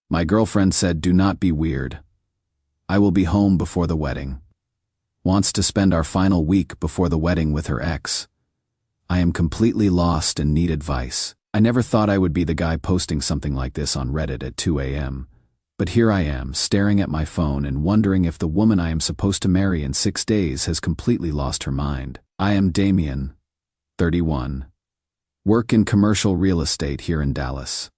My girlfriend said, "Do not be weird. I will be home before the wedding. Wants to spend our final week before the wedding with her ex. I am completely lost and need advice." I never thought I would be the guy posting something like this on Reddit at 2 a.m. But here I am, staring at my phone and wondering if the woman I am supposed to marry in 6 days has completely lost her mind. I am Damien, 31. Work in commercial real estate here in Dallas.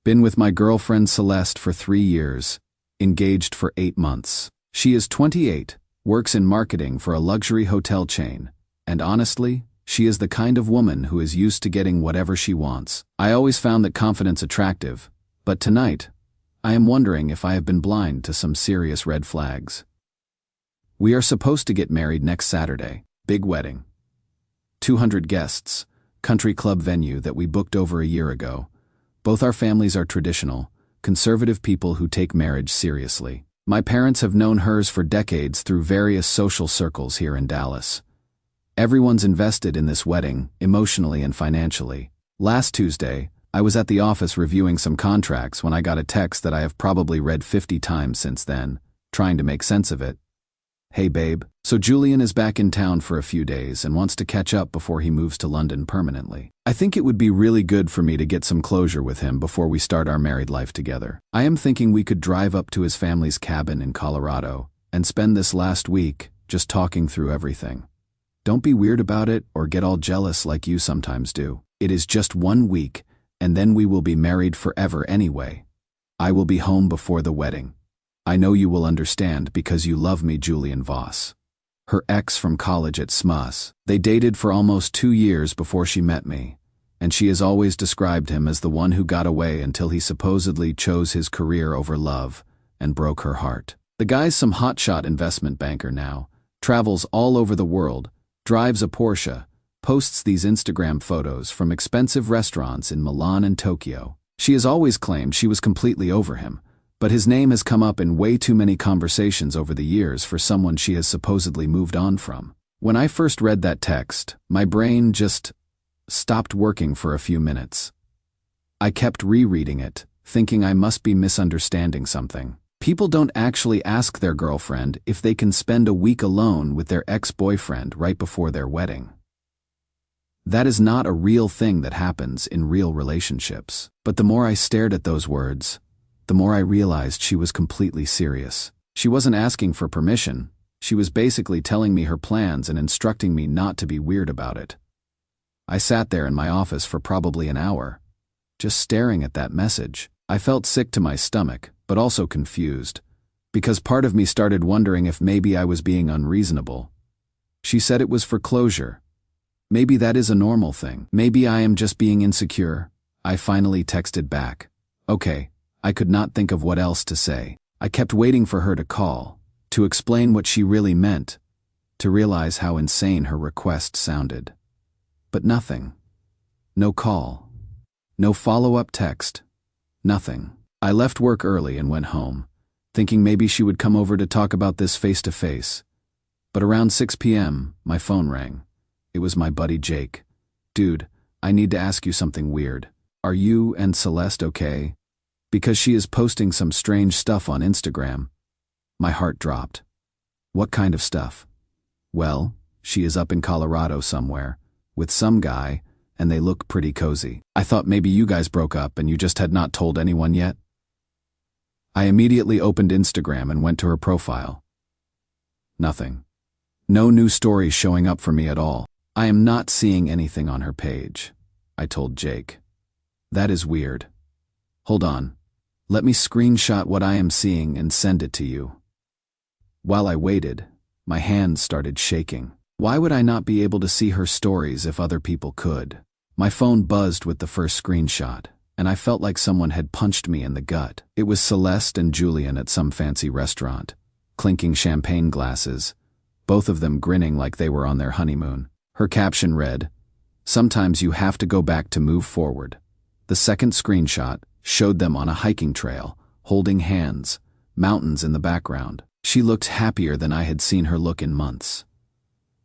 Been with my girlfriend Celeste for 3 years, engaged for 8 months. She is 28, works in marketing for a luxury hotel chain, and honestly, she is the kind of woman who is used to getting whatever she wants. I always found that confidence attractive, but tonight, I am wondering if I have been blind to some serious red flags. We are supposed to get married next Saturday, big wedding. 200 guests, country club venue that we booked over a year ago. Both our families are traditional, conservative people who take marriage seriously. My parents have known hers for decades through various social circles here in Dallas. Everyone's invested in this wedding, emotionally and financially. Last Tuesday, I was at the office reviewing some contracts when I got a text that I have probably read 50 times since then, trying to make sense of it. "Hey babe, so Julian is back in town for a few days and wants to catch up before he moves to London permanently. I think it would be really good for me to get some closure with him before we start our married life together. I am thinking we could drive up to his family's cabin in Colorado and spend this last week just talking through everything. Don't be weird about it or get all jealous like you sometimes do. It is just 1 week, and then we will be married forever anyway. I will be home before the wedding. I know you will understand because you love me, Julian Voss." Her ex from college at SMUS. They dated for almost 2 years before she met me, and she has always described him as the one who got away until he supposedly chose his career over love and broke her heart. The guy's some hotshot investment banker now, travels all over the world, drives a Porsche, posts these Instagram photos from expensive restaurants in Milan and Tokyo. She has always claimed she was completely over him, but his name has come up in way too many conversations over the years for someone she has supposedly moved on from. When I first read that text, my brain just stopped working for a few minutes. I kept rereading it, thinking I must be misunderstanding something. People don't actually ask their girlfriend if they can spend a week alone with their ex-boyfriend right before their wedding. That is not a real thing that happens in real relationships. But the more I stared at those words, the more I realized she was completely serious. She wasn't asking for permission. She was basically telling me her plans and instructing me not to be weird about it. I sat there in my office for probably an hour, just staring at that message. I felt sick to my stomach, but also confused, because part of me started wondering if maybe I was being unreasonable. She said it was for closure. Maybe that is a normal thing. Maybe I am just being insecure. I finally texted back. Okay. I could not think of what else to say. I kept waiting for her to call, to explain what she really meant, to realize how insane her request sounded. But nothing. No call. No follow-up text. Nothing. I left work early and went home, thinking maybe she would come over to talk about this face-to-face. But around 6 p.m., my phone rang. It was my buddy Jake. "Dude, I need to ask you something weird. Are you and Celeste okay? Because she is posting some strange stuff on Instagram." My heart dropped. "What kind of stuff?" "Well, she is up in Colorado somewhere, with some guy, and they look pretty cozy. I thought maybe you guys broke up and you just had not told anyone yet." I immediately opened Instagram and went to her profile. Nothing. No new stories showing up for me at all. "I am not seeing anything on her page," I told Jake. "That is weird. Hold on. Let me screenshot what I am seeing and send it to you." While I waited, my hands started shaking. Why would I not be able to see her stories if other people could? My phone buzzed with the first screenshot, and I felt like someone had punched me in the gut. It was Celeste and Julian at some fancy restaurant, clinking champagne glasses, both of them grinning like they were on their honeymoon. Her caption read, "Sometimes you have to go back to move forward." The second screenshot showed them on a hiking trail, holding hands, mountains in the background. She looked happier than I had seen her look in months.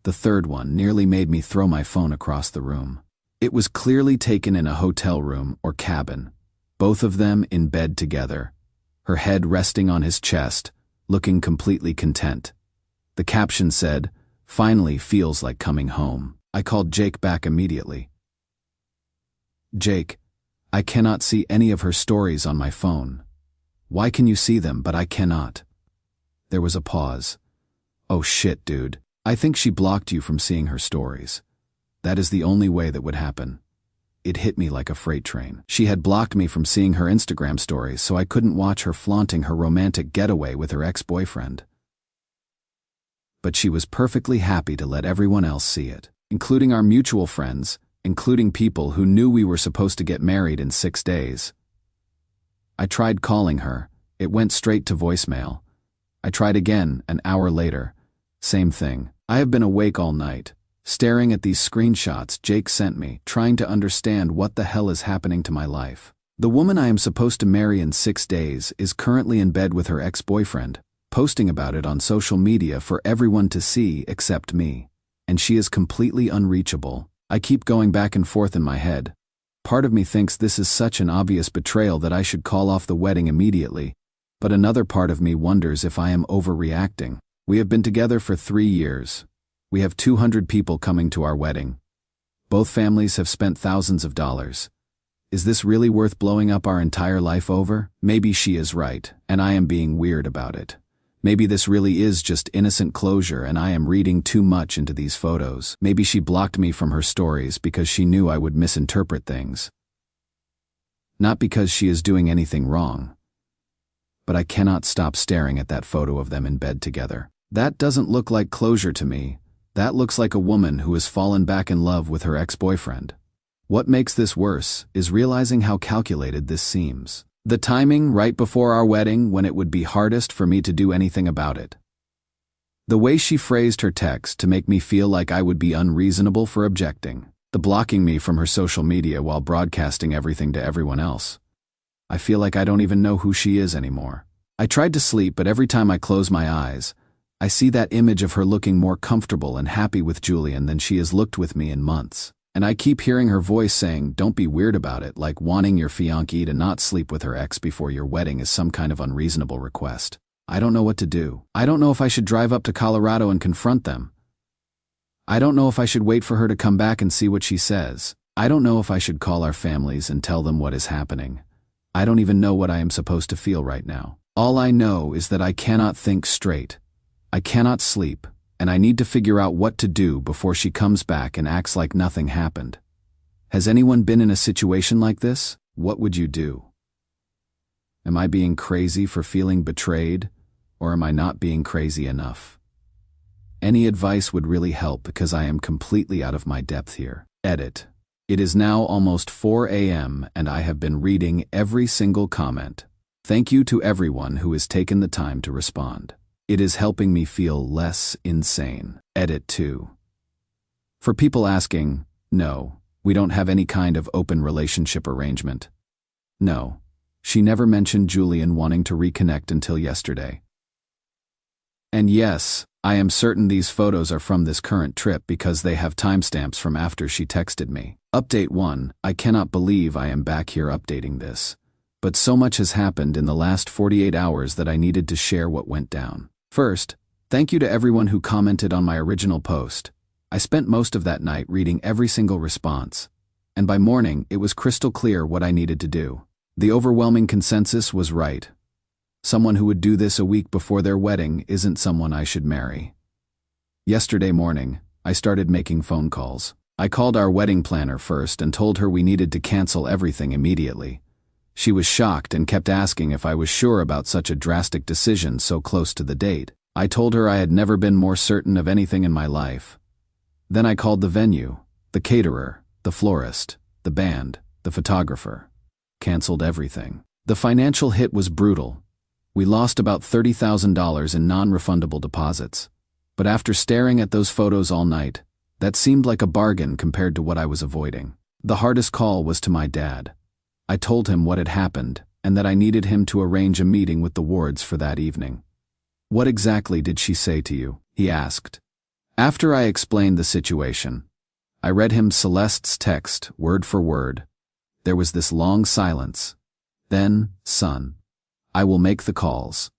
The third one nearly made me throw my phone across the room. It was clearly taken in a hotel room or cabin, both of them in bed together, her head resting on his chest, looking completely content. The caption said, "Finally feels like coming home." I called Jake back immediately. "Jake, I cannot see any of her stories on my phone. Why can you see them but I cannot?" There was a pause. "Oh shit, dude. I think she blocked you from seeing her stories. That is the only way that would happen." It hit me like a freight train. She had blocked me from seeing her Instagram stories so I couldn't watch her flaunting her romantic getaway with her ex-boyfriend. But she was perfectly happy to let everyone else see it, including our mutual friends, including people who knew we were supposed to get married in 6 days. I tried calling her. It went straight to voicemail. I tried again an hour later. Same thing. I have been awake all night, staring at these screenshots Jake sent me, trying to understand what the hell is happening to my life. The woman I am supposed to marry in 6 days is currently in bed with her ex-boyfriend, posting about it on social media for everyone to see except me. And she is completely unreachable. I keep going back and forth in my head. Part of me thinks this is such an obvious betrayal that I should call off the wedding immediately, but another part of me wonders if I am overreacting. We have been together for 3 years. We have 200 people coming to our wedding. Both families have spent thousands of dollars. Is this really worth blowing up our entire life over? Maybe she is right, and I am being weird about it. Maybe this really is just innocent closure and I am reading too much into these photos. Maybe she blocked me from her stories because she knew I would misinterpret things. Not because she is doing anything wrong. But I cannot stop staring at that photo of them in bed together. That doesn't look like closure to me. That looks like a woman who has fallen back in love with her ex-boyfriend. What makes this worse is realizing how calculated this seems. The timing right before our wedding when it would be hardest for me to do anything about it. The way she phrased her text to make me feel like I would be unreasonable for objecting. The blocking me from her social media while broadcasting everything to everyone else. I feel like I don't even know who she is anymore. I tried to sleep, but every time I close my eyes, I see that image of her looking more comfortable and happy with Julian than she has looked with me in months. And I keep hearing her voice saying, "Don't be weird about it," like wanting your fiancée to not sleep with her ex before your wedding is some kind of unreasonable request. I don't know what to do. I don't know if I should drive up to Colorado and confront them. I don't know if I should wait for her to come back and see what she says. I don't know if I should call our families and tell them what is happening. I don't even know what I am supposed to feel right now. All I know is that I cannot think straight. I cannot sleep. And I need to figure out what to do before she comes back and acts like nothing happened. Has anyone been in a situation like this? What would you do? Am I being crazy for feeling betrayed, or am I not being crazy enough? Any advice would really help because I am completely out of my depth here. Edit. It is now almost 4 a.m. and I have been reading every single comment. Thank you to everyone who has taken the time to respond. It is helping me feel less insane. Edit 2. For people asking, no, we don't have any kind of open relationship arrangement. No, she never mentioned Julian wanting to reconnect until yesterday. And yes, I am certain these photos are from this current trip because they have timestamps from after she texted me. Update 1. I cannot believe I am back here updating this. But so much has happened in the last 48 hours that I needed to share what went down. First, thank you to everyone who commented on my original post. I spent most of that night reading every single response, and by morning it was crystal clear what I needed to do. The overwhelming consensus was right. Someone who would do this a week before their wedding isn't someone I should marry. Yesterday morning, I started making phone calls. I called our wedding planner first and told her we needed to cancel everything immediately. She was shocked and kept asking if I was sure about such a drastic decision so close to the date. I told her I had never been more certain of anything in my life. Then I called the venue, the caterer, the florist, the band, the photographer. Canceled everything. The financial hit was brutal. We lost about $30,000 in non-refundable deposits. But after staring at those photos all night, that seemed like a bargain compared to what I was avoiding. The hardest call was to my dad. I told him what had happened and that I needed him to arrange a meeting with the Wards for that evening. "What exactly did she say to you?" he asked. After I explained the situation, I read him Celeste's text word for word. There was this long silence, Then, son, I will make the calls.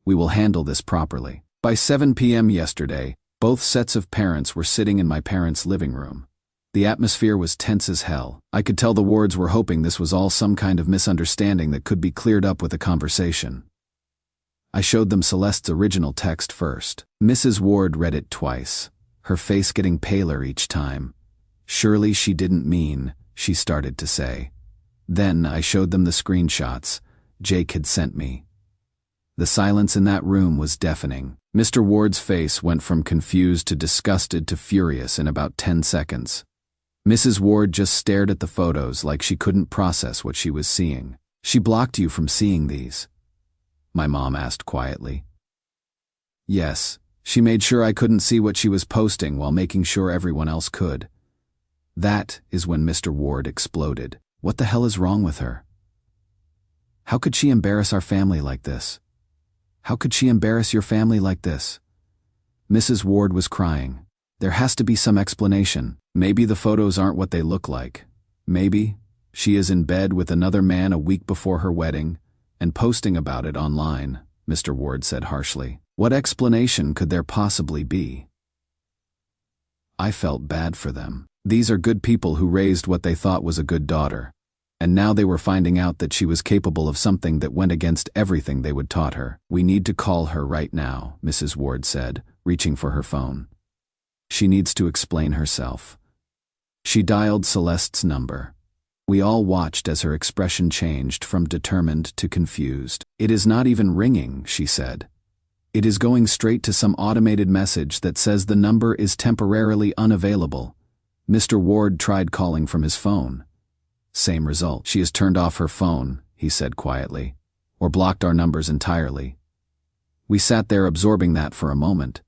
We will handle this properly. By 7 p.m. yesterday, both sets of parents were sitting in my parents' living room. The atmosphere was tense as hell. I could tell the Wards were hoping this was all some kind of misunderstanding that could be cleared up with a conversation. I showed them Celeste's original text first. Mrs. Ward read it twice, her face getting paler each time. Surely she didn't mean, she started to say. Then I showed them the screenshots Jake had sent me. The silence in that room was deafening. Mr. Ward's face went from confused to disgusted to furious in about 10 seconds. Mrs. Ward just stared at the photos like she couldn't process what she was seeing. She blocked you from seeing these? My mom asked quietly. Yes, she made sure I couldn't see what she was posting while making sure everyone else could. That is when Mr. Ward exploded. What the hell is wrong with her? How could she embarrass our family like this? How could she embarrass your family like this? Mrs. Ward was crying. There has to be some explanation. Maybe the photos aren't what they look like. Maybe she is in bed with another man a week before her wedding and posting about it online, Mr. Ward said harshly. What explanation could there possibly be? I felt bad for them. These are good people who raised what they thought was a good daughter. And now they were finding out that she was capable of something that went against everything they would taught her. We need to call her right now, Mrs. Ward said, reaching for her phone. She needs to explain herself. She dialed Celeste's number. We all watched as her expression changed from determined to confused. It is not even ringing, she said. It is going straight to some automated message that says the number is temporarily unavailable. Mr. Ward tried calling from his phone. Same result. She has turned off her phone, he said quietly, or blocked our numbers entirely. We sat there absorbing that for a moment.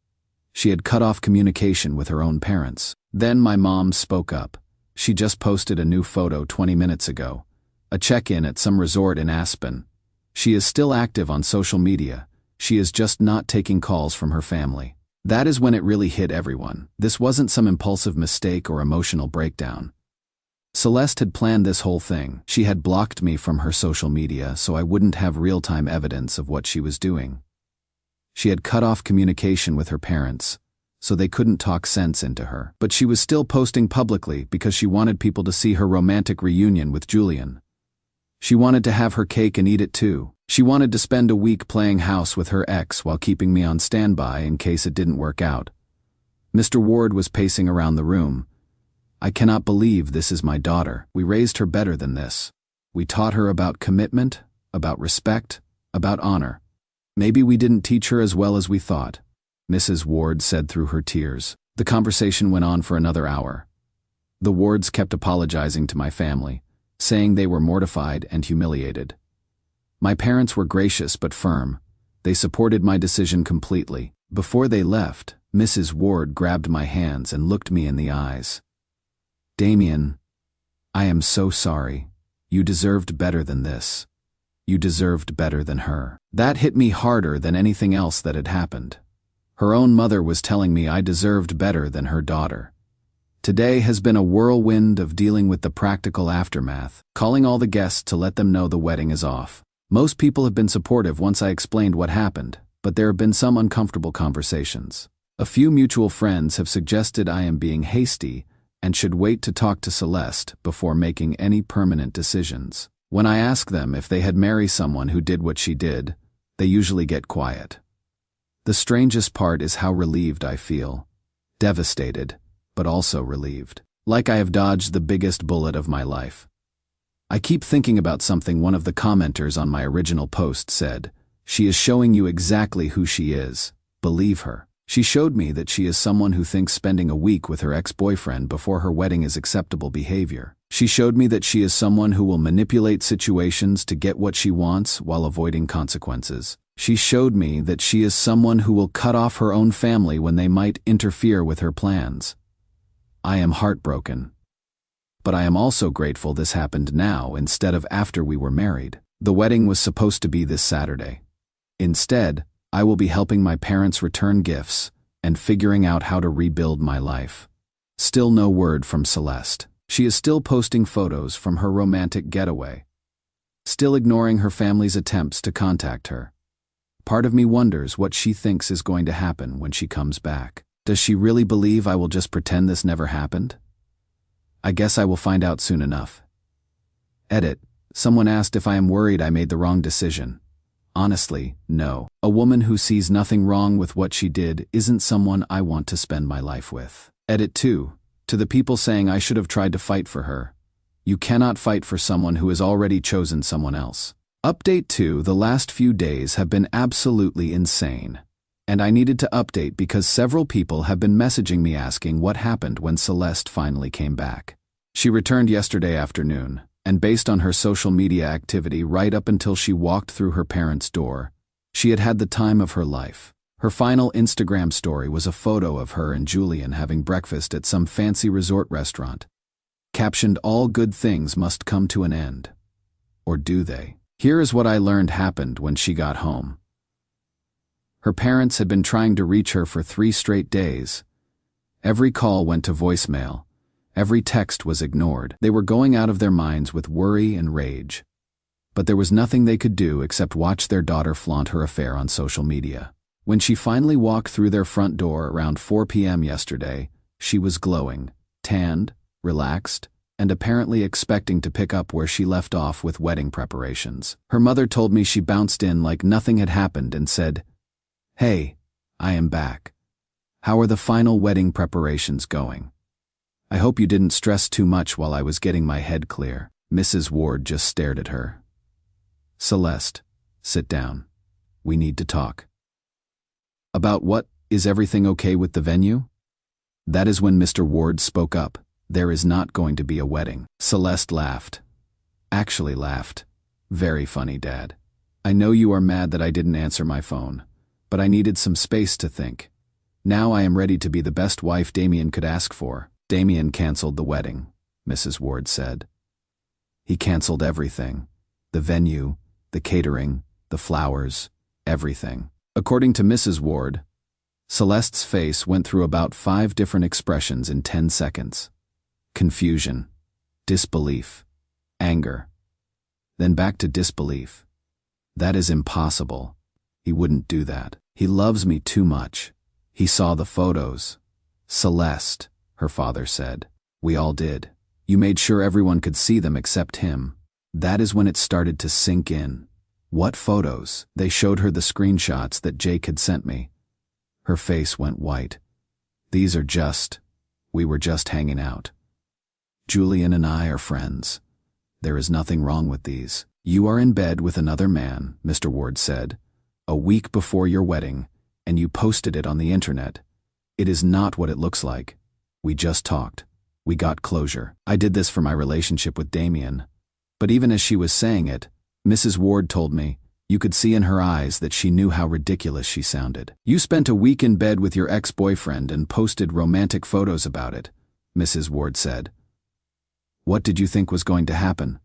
She had cut off communication with her own parents. Then my mom spoke up. She just posted a new photo 20 minutes ago. A check-in at some resort in Aspen. She is still active on social media. She is just not taking calls from her family. That is when it really hit everyone. This wasn't some impulsive mistake or emotional breakdown. Celeste had planned this whole thing. She had blocked me from her social media so I wouldn't have real-time evidence of what she was doing. She had cut off communication with her parents, so they couldn't talk sense into her. But she was still posting publicly because she wanted people to see her romantic reunion with Julian. She wanted to have her cake and eat it too. She wanted to spend a week playing house with her ex while keeping me on standby in case it didn't work out. Mr. Ward was pacing around the room. I cannot believe this is my daughter. We raised her better than this. We taught her about commitment, about respect, about honor. Maybe we didn't teach her as well as we thought, Mrs. Ward said through her tears. The conversation went on for another hour. The Wards kept apologizing to my family, saying they were mortified and humiliated. My parents were gracious but firm. They supported my decision completely. Before they left, Mrs. Ward grabbed my hands and looked me in the eyes. Damien, I am so sorry. You deserved better than this. You deserved better than her. That hit me harder than anything else that had happened. Her own mother was telling me I deserved better than her daughter. Today has been a whirlwind of dealing with the practical aftermath, calling all the guests to let them know the wedding is off. Most people have been supportive once I explained what happened, but there have been some uncomfortable conversations. A few mutual friends have suggested I am being hasty and should wait to talk to Celeste before making any permanent decisions. When I ask them if they had married someone who did what she did, they usually get quiet. The strangest part is how relieved I feel. Devastated, but also relieved. Like I have dodged the biggest bullet of my life. I keep thinking about something one of the commenters on my original post said. She is showing you exactly who she is. Believe her. She showed me that she is someone who thinks spending a week with her ex-boyfriend before her wedding is acceptable behavior. She showed me that she is someone who will manipulate situations to get what she wants while avoiding consequences. She showed me that she is someone who will cut off her own family when they might interfere with her plans. I am heartbroken. But I am also grateful this happened now instead of after we were married. The wedding was supposed to be this Saturday. Instead, I will be helping my parents return gifts and figuring out how to rebuild my life. Still no word from Celeste. She is still posting photos from her romantic getaway. still ignoring her family's attempts to contact her. Part of me wonders what she thinks is going to happen when she comes back. Does she really believe I will just pretend this never happened? I guess I will find out soon enough. Edit. Someone asked if I am worried I made the wrong decision. Honestly, no. A woman who sees nothing wrong with what she did isn't someone I want to spend my life with. Edit 2. To the people saying I should have tried to fight for her. You cannot fight for someone who has already chosen someone else. Update 2. The last few days have been absolutely insane. And I needed to update because several people have been messaging me asking what happened when Celeste finally came back. She returned yesterday afternoon, and based on her social media activity right up until she walked through her parents' door, she had had the time of her life. Her final Instagram story was a photo of her and Julian having breakfast at some fancy resort restaurant, captioned, "All good things must come to an end." Or do they? Here is what I learned happened when she got home. Her parents had been trying to reach her for 3 straight days. Every call went to voicemail. Every text was ignored. They were going out of their minds with worry and rage. But there was nothing they could do except watch their daughter flaunt her affair on social media. When she finally walked through their front door around 4 p.m. yesterday, she was glowing, tanned, relaxed, and apparently expecting to pick up where she left off with wedding preparations. Her mother told me she bounced in like nothing had happened and said, "Hey, I am back. How are the final wedding preparations going? I hope you didn't stress too much while I was getting my head clear." Mrs. Ward just stared at her. "Celeste, sit down. We need to talk." "About what? Is everything okay with the venue?" That is when Mr. Ward spoke up. "There is not going to be a wedding." Celeste laughed. Actually laughed. "Very funny, Dad. I know you are mad that I didn't answer my phone, but I needed some space to think. Now I am ready to be the best wife Damien could ask for." "Damien canceled the wedding," Mrs. Ward said. "He canceled everything. The venue, the catering, the flowers, everything." According to Mrs. Ward, Celeste's face went through about 5 different expressions in 10 seconds. Confusion, disbelief, anger. Then back to disbelief. "That is impossible. He wouldn't do that. He loves me too much. He saw the photos." "Celeste," her father said. "We all did. You made sure everyone could see them except him." That is when it started to sink in. "What photos?" They showed her the screenshots that Jake had sent me. Her face went white. "These are just, we were just hanging out. Julian and I are friends. There is nothing wrong with these." "You are in bed with another man," Mr. Ward said, "a week before your wedding, and you posted it on the internet. It is not what it looks like. We just talked. We got closure. I did this for my relationship with Damien." But even as she was saying it, Mrs. Ward told me, you could see in her eyes that she knew how ridiculous she sounded. "You spent a week in bed with your ex-boyfriend and posted romantic photos about it," Mrs. Ward said. "What did you think was going to happen?"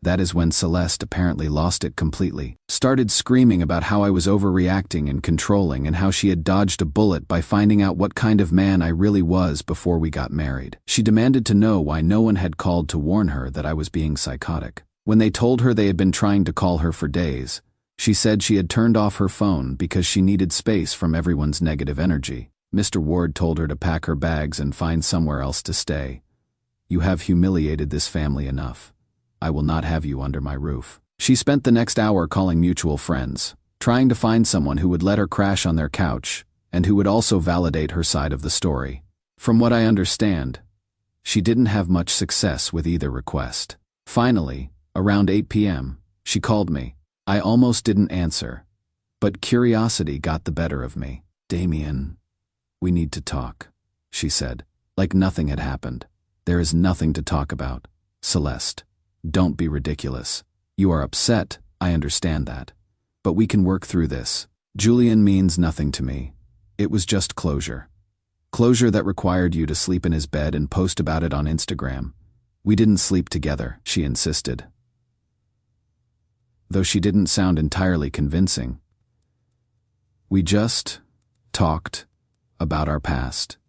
That is when Celeste apparently lost it completely. Started screaming about how I was overreacting and controlling and how she had dodged a bullet by finding out what kind of man I really was before we got married. She demanded to know why no one had called to warn her that I was being psychotic. When they told her they had been trying to call her for days, she said she had turned off her phone because she needed space from everyone's negative energy. Mr. Ward told her to pack her bags and find somewhere else to stay. "You have humiliated this family enough. I will not have you under my roof." She spent the next hour calling mutual friends, trying to find someone who would let her crash on their couch and who would also validate her side of the story. From what I understand, she didn't have much success with either request. Finally, around 8 p.m., she called me. I almost didn't answer, but curiosity got the better of me. "Damien, we need to talk," she said, like nothing had happened. "There is nothing to talk about. Celeste, don't be ridiculous. You are upset, I understand that. But we can work through this. Julian means nothing to me. It was just closure. Closure that required you to sleep in his bed and post about it on Instagram. We didn't sleep together," she insisted. Though she didn't sound entirely convincing. "We just talked about our past.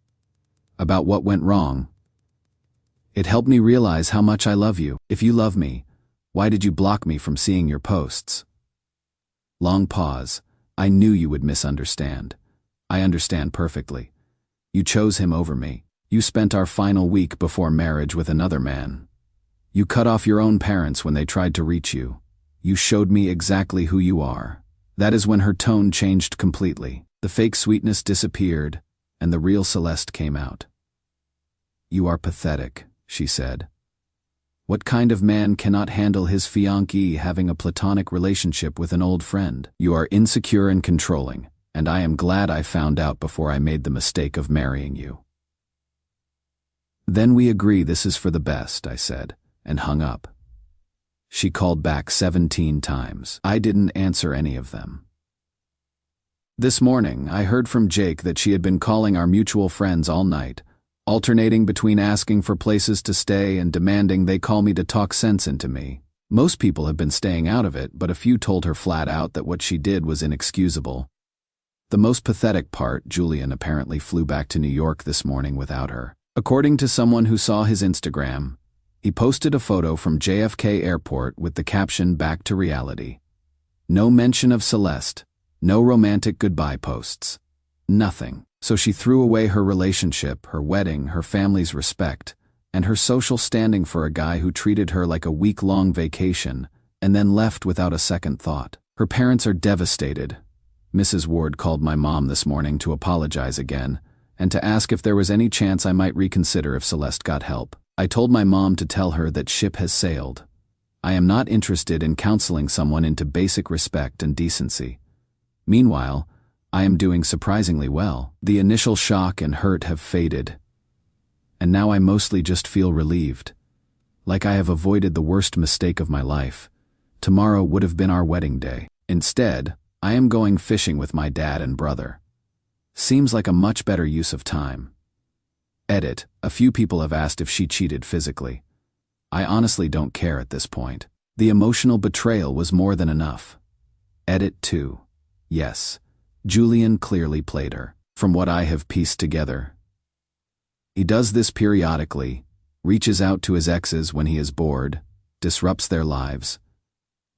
About what went wrong. It helped me realize how much I love you. If you love me, Why did you block me from seeing your posts? Long pause. I knew you would misunderstand. I understand perfectly. You chose him over me. You spent our final week before marriage with another man. You cut off your own parents when they tried to reach you. You showed me exactly who you are. That is when her tone changed completely. The fake sweetness disappeared, and the real Celeste came out. You are pathetic, she said. What kind of man cannot handle his fiancée having a platonic relationship with an old friend? You are insecure and controlling, and I am glad I found out before I made the mistake of marrying you. Then we agree this is for the best, I said, and hung up. She called back 17 times. I didn't answer any of them. This morning, I heard from Jake that she had been calling our mutual friends all night, alternating between asking for places to stay and demanding they call me to talk sense into me. Most people have been staying out of it, but a few told her flat out that what she did was inexcusable. The most pathetic part, Julian apparently flew back to New York this morning without her. According to someone who saw his Instagram, he posted a photo from JFK Airport with the caption "Back to reality." No mention of Celeste, no romantic goodbye posts. Nothing. So she threw away her relationship, her wedding, her family's respect, and her social standing for a guy who treated her like a week-long vacation, and then left without a second thought. Her parents are devastated. Mrs. Ward called my mom this morning to apologize again, and to ask if there was any chance I might reconsider if Celeste got help. I told my mom to tell her that ship has sailed. I am not interested in counseling someone into basic respect and decency. Meanwhile, I am doing surprisingly well. The initial shock and hurt have faded, and now I mostly just feel relieved, like I have avoided the worst mistake of my life. Tomorrow would have been our wedding day. Instead, I am going fishing with my dad and brother. Seems like a much better use of time. Edit. A few people have asked if she cheated physically. I honestly don't care at this point. The emotional betrayal was more than enough. Edit 2. Yes, Julian clearly played her. From what I have pieced together, he does this periodically, reaches out to his exes when he is bored, disrupts their lives,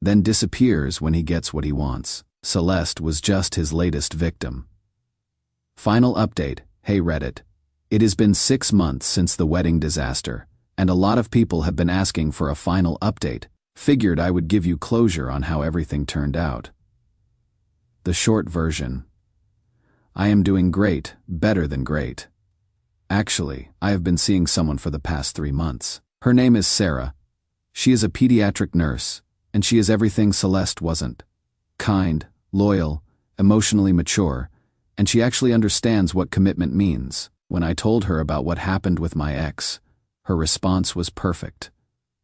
then disappears when he gets what he wants. Celeste was just his latest victim. Final update. Hey Reddit. It has been 6 months since the wedding disaster, and a lot of people have been asking for a final update. Figured I would give you closure on how everything turned out. The short version. I am doing great, better than great. Actually, I have been seeing someone for the past 3 months. Her name is Sarah. She is a pediatric nurse, and she is everything Celeste wasn't. Kind, loyal, emotionally mature, and she actually understands what commitment means. When I told her about what happened with my ex, her response was perfect.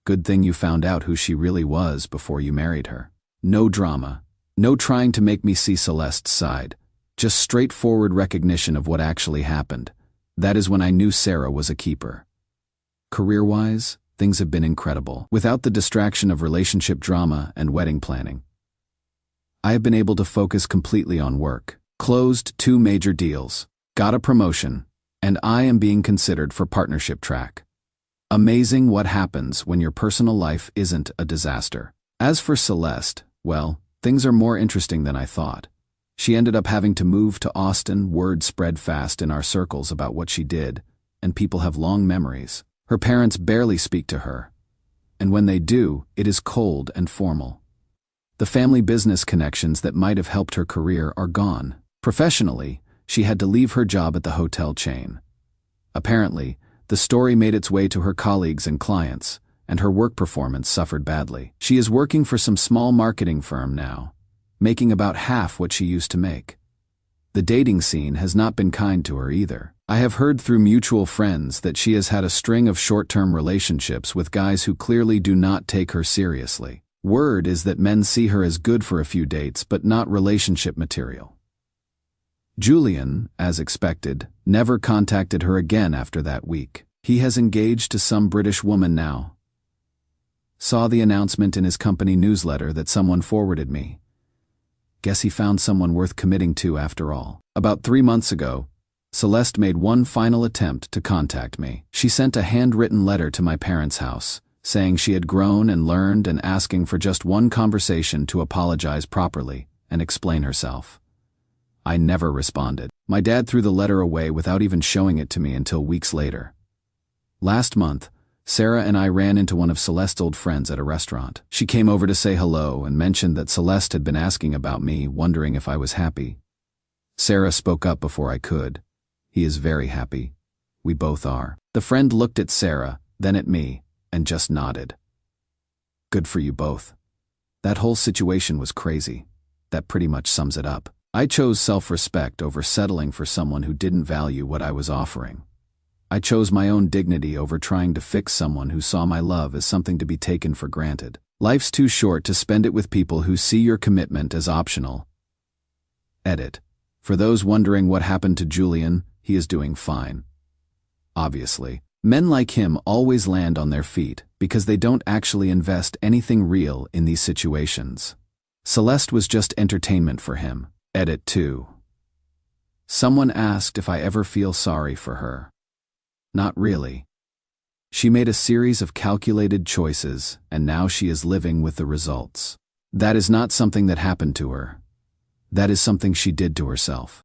Good thing you found out who she really was before you married her. No drama, no trying to make me see Celeste's side, just straightforward recognition of what actually happened. That is when I knew Sarah was a keeper. Career-wise, things have been incredible. Without the distraction of relationship drama and wedding planning, I have been able to focus completely on work. Closed 2 major deals, got a promotion, and I am being considered for partnership track. Amazing what happens when your personal life isn't a disaster. As for Celeste, well, things are more interesting than I thought. She ended up having to move to Austin. Word spread fast in our circles about what she did, and people have long memories. Her parents barely speak to her, and when they do, it is cold and formal. The family business connections that might have helped her career are gone. Professionally, she had to leave her job at the hotel chain. Apparently, the story made its way to her colleagues and clients, and her work performance suffered badly. She is working for some small marketing firm now, making about half what she used to make. The dating scene has not been kind to her either. I have heard through mutual friends that she has had a string of short-term relationships with guys who clearly do not take her seriously. Word is that men see her as good for a few dates but not relationship material. Julian, as expected, never contacted her again after that week. He has engaged to some British woman now. Saw the announcement in his company newsletter that someone forwarded me. Guess he found someone worth committing to after all. About 3 months ago, Celeste made one final attempt to contact me. She sent a handwritten letter to my parents' house, saying she had grown and learned and asking for just one conversation to apologize properly and explain herself. I never responded. My dad threw the letter away without even showing it to me until weeks later. Last month, Sarah and I ran into one of Celeste's old friends at a restaurant. She came over to say hello and mentioned that Celeste had been asking about me, wondering if I was happy. Sarah spoke up before I could. He is very happy. We both are. The friend looked at Sarah, then at me, and just nodded. Good for you both. That whole situation was crazy. That pretty much sums it up. I chose self-respect over settling for someone who didn't value what I was offering. I chose my own dignity over trying to fix someone who saw my love as something to be taken for granted. Life's too short to spend it with people who see your commitment as optional. Edit. For those wondering what happened to Julian, he is doing fine. Obviously, men like him always land on their feet because they don't actually invest anything real in these situations. Celeste was just entertainment for him. Edit 2. Someone asked if I ever feel sorry for her. Not really. She made a series of calculated choices, and now she is living with the results. That is not something that happened to her. That is something she did to herself.